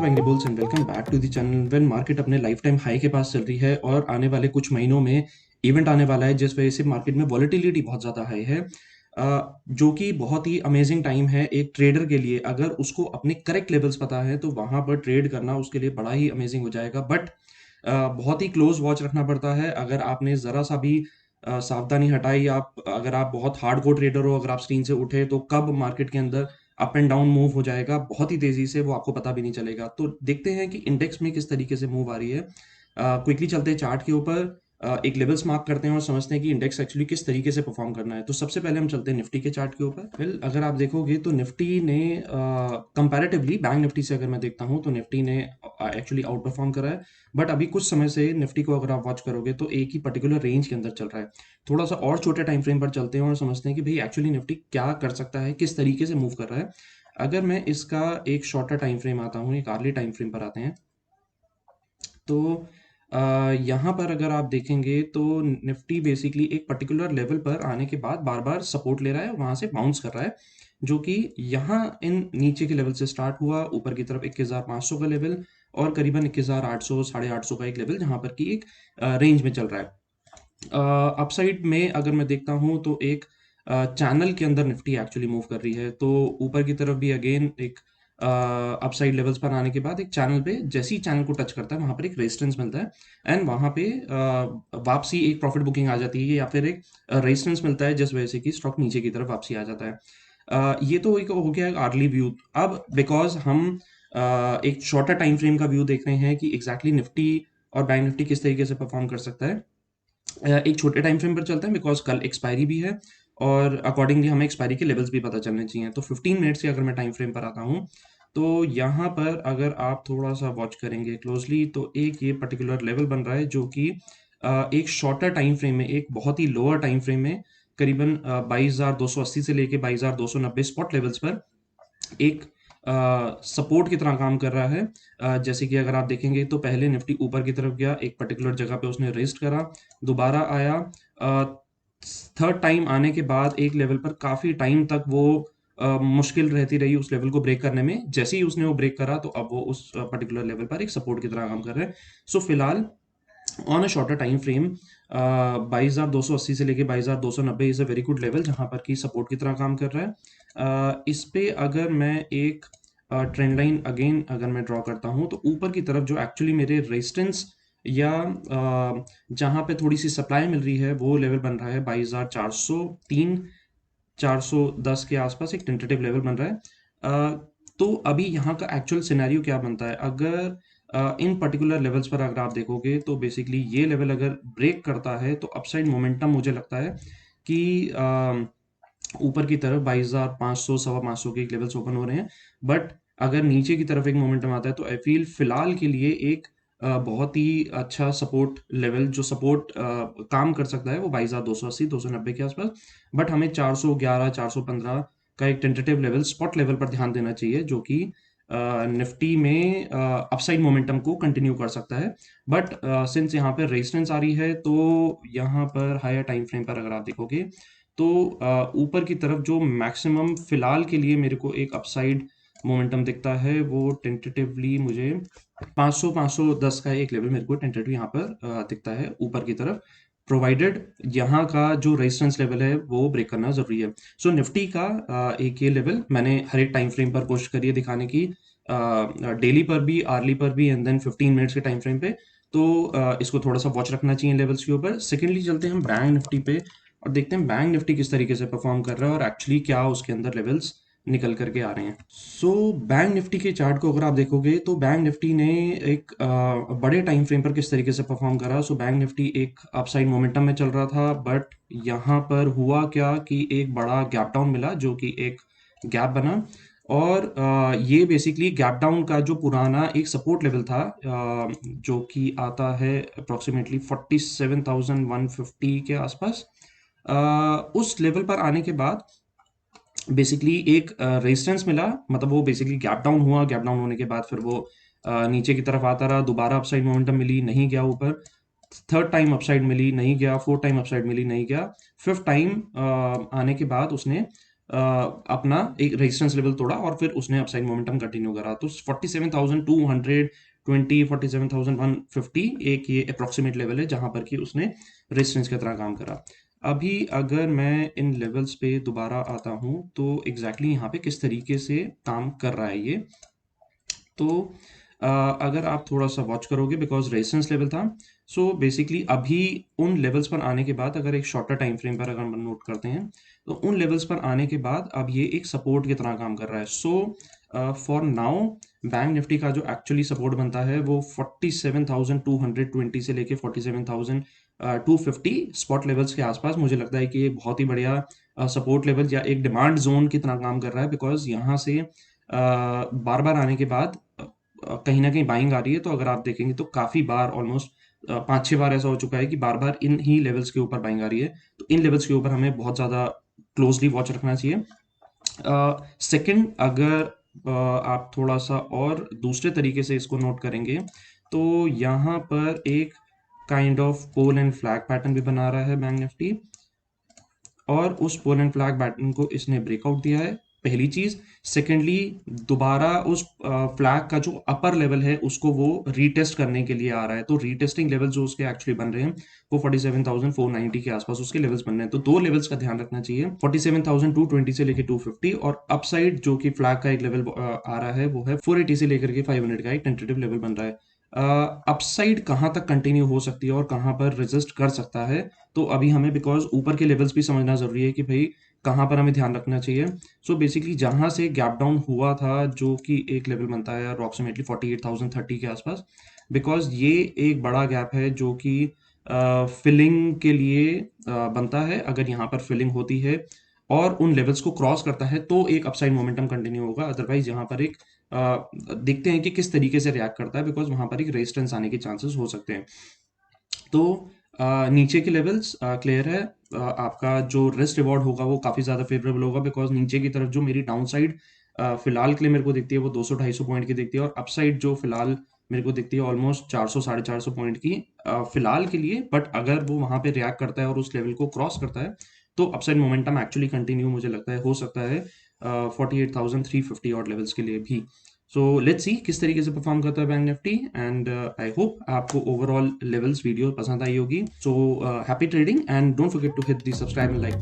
WhatsApp Angry Bulls and welcome back to the channel. When market अपने life time high के पास चल रही है और आने वाले कुछ महीनों में इवेंट आने वाला है जिस वजह से मार्केट में वॉलेटिलिटी बहुत ज़्यादा हाई है, जो कि बहुत ही अमेजिंग टाइम है एक ट्रेडर के लिए। अगर उसको अपने करेक्ट लेवल्स पता है तो वहाँ पर ट्रेड करना उसके लिए बड़ा ही अमेजिंग हो जाएगा। बट बहुत ही क्लोज वॉच रखना पड़ता है। अगर आपने ज़रा सा भी सावधानी हटाई, आप अगर आप बहुत हार्डकोर ट्रेडर हो, अगर आप स्क्रीन से उठे तो कब मार्केट के अंदर अप एंड डाउन मूव हो जाएगा बहुत ही तेज़ी से, वो आपको पता भी नहीं चलेगा। तो देखते हैं कि इंडेक्स में किस तरीके से मूव आ रही है। क्विकली चलते हैं चार्ट के ऊपर, एक लेवल्स मार्क करते हैं और समझते हैं कि इंडेक्स एक्चुअली किस तरीके से परफॉर्म करना है। तो सबसे पहले हम चलते हैं निफ्टी के चार्ट के ऊपर। वेल, अगर आप देखोगे तो निफ्टी ने कंपैरेटिवली बैंक निफ्टी से अगर मैं देखता हूँ तो निफ्टी ने एक्चुअली आउट परफॉर्म करा है। बट अभी कुछ समय से निफ्टी को अगर आप वॉच करोगे तो एक ही पर्टिकुलर रेंज के अंदर चल रहा है। थोड़ा सा और छोटे टाइम फ्रेम पर चलते हैं और समझते हैं कि भाई एक्चुअली निफ्टी क्या कर सकता है, किस तरीके से मूव कर रहा है। अगर मैं इसका एक शॉर्टर टाइम फ्रेम आता हूँ, एक आर्ली टाइम फ्रेम पर आते हैं, तो यहाँ पर अगर आप देखेंगे तो निफ्टी बेसिकली एक पर्टिकुलर लेवल पर आने के बाद बार बार सपोर्ट ले रहा है, वहाँ से बाउंस कर रहा है, जो कि यहाँ इन नीचे के लेवल से स्टार्ट हुआ, ऊपर की तरफ 21,500 का लेवल और करीबन 21,800 850 का एक लेवल जहाँ पर कि एक रेंज में चल रहा है। अपसाइड में अगर मैं देखता हूँ तो एक चैनल के अंदर निफ्टी एक्चुअली मूव कर रही है। तो ऊपर की तरफ भी अगेन एक अपसाइड लेवल्स पर आने के बाद एक चैनल पे जैसे ही चैनल को टच करता है वहाँ पर एक रेजिस्टेंस मिलता है एंड वहाँ पे वापसी एक प्रॉफिट बुकिंग आ जाती है या फिर एक रेजिस्टेंस मिलता है जिस वजह से कि स्टॉक नीचे की तरफ वापसी आ जाता है। ये तो एक हो गया अर्ली व्यू। अब बिकॉज हम एक शॉर्टर टाइम फ्रेम का व्यू देख रहे हैं कि एग्जैक्टली निफ्टी और बैंक निफ्टी किस तरीके से परफॉर्म कर सकता है, एक छोटे टाइम फ्रेम पर चलते हैं बिकॉज कल एक्सपायरी भी है और अकॉर्डिंगली हमें एक्सपायरी के लेवल्स भी पता चलने चाहिए। तो 15 मिनट्स के अगर मैं टाइम फ्रेम पर आता हूँ तो यहाँ पर अगर आप थोड़ा सा वॉच करेंगे क्लोजली तो एक ये पर्टिकुलर लेवल बन रहा है जो कि एक शॉर्टर टाइम फ्रेम में, एक बहुत ही लोअर टाइम फ्रेम में करीबन 22,280 से लेके 22,290 स्पॉट लेवल्स पर एक सपोर्ट की तरह काम कर रहा है। जैसे कि अगर आप देखेंगे तो पहले निफ्टी ऊपर की तरफ गया, एक पर्टिकुलर जगह पे उसने रेस्ट करा, दोबारा आया, थर्ड टाइम आने के बाद एक लेवल पर काफ़ी टाइम तक वो मुश्किल रहती रही उस लेवल को ब्रेक करने में। जैसे ही उसने वो ब्रेक करा तो अब वो उस पर्टिकुलर लेवल पर एक सपोर्ट की तरह काम कर रहा है। सो फिलहाल on a shorter time frame 22,280 से लेके 22,290 is a very good level जहाँ पर कि सपोर्ट की तरह काम कर रहा है। इस पे अगर मैं एक ट्रेंड लाइन अगेन अगर मैं ड्रॉ करता हूँ तो ऊपर की तरफ जो एक्चुअली मेरे रेजिस्टेंस या जहाँ पे थोड़ी सी सप्लाई मिल रही है वो लेवल बन रहा है 22,403 410 के आसपास एक टेंटेटिव लेवल बन रहा है। तो अभी यहाँ का एक्चुअल सिनेरियो क्या बनता है, अगर इन पर्टिकुलर लेवल्स पर अगर आप देखोगे तो बेसिकली ये लेवल अगर ब्रेक करता है तो अपसाइड मोमेंटम मुझे लगता है कि ऊपर की तरफ 22,500 5,500 के एक लेवल्स ओपन हो रहे हैं। बट अगर नीचे की तरफ एक मोमेंटम आता है तो आई फील फिलहाल के लिए एक बहुत ही अच्छा सपोर्ट लेवल जो सपोर्ट काम कर सकता है वो 22,280 290 के आसपास। बट हमें 411 415 का एक टेंटेटिव लेवल स्पॉट लेवल पर ध्यान देना चाहिए जो कि निफ्टी में अपसाइड मोमेंटम को कंटिन्यू कर सकता है। बट सिंस यहाँ पर रेजिस्टेंस आ रही है तो यहाँ पर हायर टाइम फ्रेम पर अगर आप देखोगे तो ऊपर की तरफ जो मैक्सिमम फिलहाल के लिए मेरे को एक अपसाइड मोमेंटम दिखता है वो टेंटेटिवली मुझे 500 510 का एक लेवल मेरे को टेंटेटिव यहाँ पर दिखता है ऊपर की तरफ, प्रोवाइडेड यहाँ का जो रेजिस्टेंस लेवल है वो ब्रेक करना जरूरी है। सो निफ्टी का एक ये लेवल मैंने हर एक टाइम फ्रेम पर कोशिश करी है दिखाने की, डेली पर भी, आर्ली पर भी एंड देन 15 मिनट्स के टाइम फ्रेम पे। तो इसको थोड़ा सा वॉच रखना चाहिए लेवल्स के ऊपर। सेकेंडली चलते हैं हम बैंक निफ्टी पे और देखते हैं बैंक निफ्टी किस तरीके से परफॉर्म कर रहा है और एक्चुअली क्या उसके अंदर लेवल्स निकल करके आ रहे हैं। सो बैंक निफ्टी के चार्ट को अगर आप देखोगे तो बैंक निफ्टी ने एक बड़े टाइम फ्रेम पर किस तरीके से परफॉर्म करा। सो बैंक निफ्टी एक अपसाइड मोमेंटम में चल रहा था बट यहाँ पर हुआ क्या कि एक बड़ा गैप डाउन मिला जो कि एक गैप बना और ये बेसिकली गैप डाउन का जो पुराना एक सपोर्ट लेवल था जो कि आता है अप्रोक्सीमेटली 47,150 के आसपास, उस लेवल पर आने के बाद बेसिकली एक रेजिस्टेंस मिला। मतलब वो बेसिकली गैप डाउन हुआ, गैप डाउन होने के बाद फिर वो नीचे की तरफ आता रहा, दोबारा अपसाइड मोमेंटम मिली, नहीं गया ऊपर, थर्ड टाइम अपसाइड मिली, नहीं गया, फोर्थ टाइम अपसाइड मिली, नहीं गया, फिफ्थ टाइम आने के बाद उसने अपना एक रेजिस्टेंस लेवल तोड़ा और फिर उसने अपसाइड मोमेंटम कंटिन्यू करा। तो 47,220, 47,150 एक ये अप्रॉक्सीमेट लेवल है जहां पर कि उसने रेजिस्टेंस की तरह काम करा। अभी अगर मैं इन लेवल्स पे दोबारा आता हूं तो एग्जैक्टली यहाँ पे किस तरीके से काम कर रहा है ये। तो अगर आप थोड़ा सा वॉच करोगे बिकॉज रेजिस्टेंस लेवल था, सो बेसिकली अभी उन लेवल्स पर आने के बाद अगर एक शॉर्टर टाइम फ्रेम पर अगर हम नोट करते हैं तो उन लेवल्स पर आने के बाद अब ये एक सपोर्ट की तरह काम कर रहा है। So for now bank Nifty का जो एक्चुअली सपोर्ट बनता है वो 47,220 से लेके 47,250 स्पॉट लेवल्स के आसपास। मुझे लगता है कि ये बहुत ही बढ़िया सपोर्ट लेवल या एक डिमांड जोन की तरह काम कर रहा है बिकॉज यहाँ से बार बार आने के बाद कहीं ना कहीं बाइंग आ रही है। तो अगर आप देखेंगे तो काफी बार ऑलमोस्ट 5-6 बार ऐसा हो चुका है कि बार बार इन ही लेवल्स के ऊपर बाइंग आ रही है। तो इन लेवल्स के ऊपर हमें बहुत ज्यादा क्लोजली वॉच रखना चाहिए। सेकंड, अगर आप थोड़ा सा और दूसरे तरीके से इसको नोट करेंगे तो यहाँ पर एक kind of pole and flag pattern भी बना रहा है बैंक निफ्टी और उस पोल एंड फ्लैग पैटर्न को इसने ब्रेकआउट दिया है, पहली चीज। सेकेंडली, दोबारा उस फ्लैग का जो अपर लेवल है उसको वो रीटेस्ट करने के लिए आ रहा है। तो रीटेस्टिंग लेवल जो उसके एक्चुअली बन रहे हैं वो 47,490 के आसपास उसके लेवल्स बन रहे हैं। तो दो लेवल्स का ध्यान रखना चाहिए, 47,220 से लेकर 250, और अपसाइड जो कि फ्लैग का एक लेवल आ रहा है वो है 480 से लेकर के 500 का एक टेंटेटिव लेवल बन रहा है। अपसाइड कहाँ तक कंटिन्यू हो सकती है और कहाँ पर रेजिस्ट कर सकता है, तो अभी हमें बिकॉज ऊपर के लेवल्स भी समझना जरूरी है कि भाई कहाँ पर हमें ध्यान रखना चाहिए। सो बेसिकली जहाँ से गैप डाउन हुआ था जो कि एक लेवल बनता है अप्रॉक्सीमेटली 48,030 के आसपास, बिकॉज ये एक बड़ा गैप है जो कि फिलिंग के लिए बनता है। अगर यहाँ पर फिलिंग होती है और उन लेवल्स को क्रॉस करता है तो एक अपसाइड मोमेंटम कंटिन्यू होगा। अदरवाइज यहाँ पर एक देखते हैं कि किस तरीके से रिएक्ट करता है बिकॉज वहां पर एक रेजिस्टेंस आने के चांसेस हो सकते हैं। तो नीचे के लेवल्स क्लियर है। आपका जो रिस्क रिवॉर्ड होगा वो काफी ज्यादा फेवरेबल होगा बिकॉज नीचे की तरफ जो मेरी डाउन साइड फिलहाल के लिए मेरे को दिखती है वो 200-250 पॉइंट की दिखती है, और अपसाइड जो फिलहाल मेरे को दिखती है ऑलमोस्ट 400-450 पॉइंट की फिलहाल के लिए। बट अगर वो वहां पे रिएक्ट करता है और उस लेवल को क्रॉस करता है तो अपसाइड मोमेंटम एक्चुअली कंटिन्यू मुझे लगता है हो सकता है 48,350 और लेवल्स के लिए भी। सो लेट्स सी किस तरीके से परफॉर्म करता है Bank Nifty, and I hope आपको ओवरऑल लेवल्स वीडियो पसंद आई होगी। So happy trading and don't forget to hit the subscribe and like.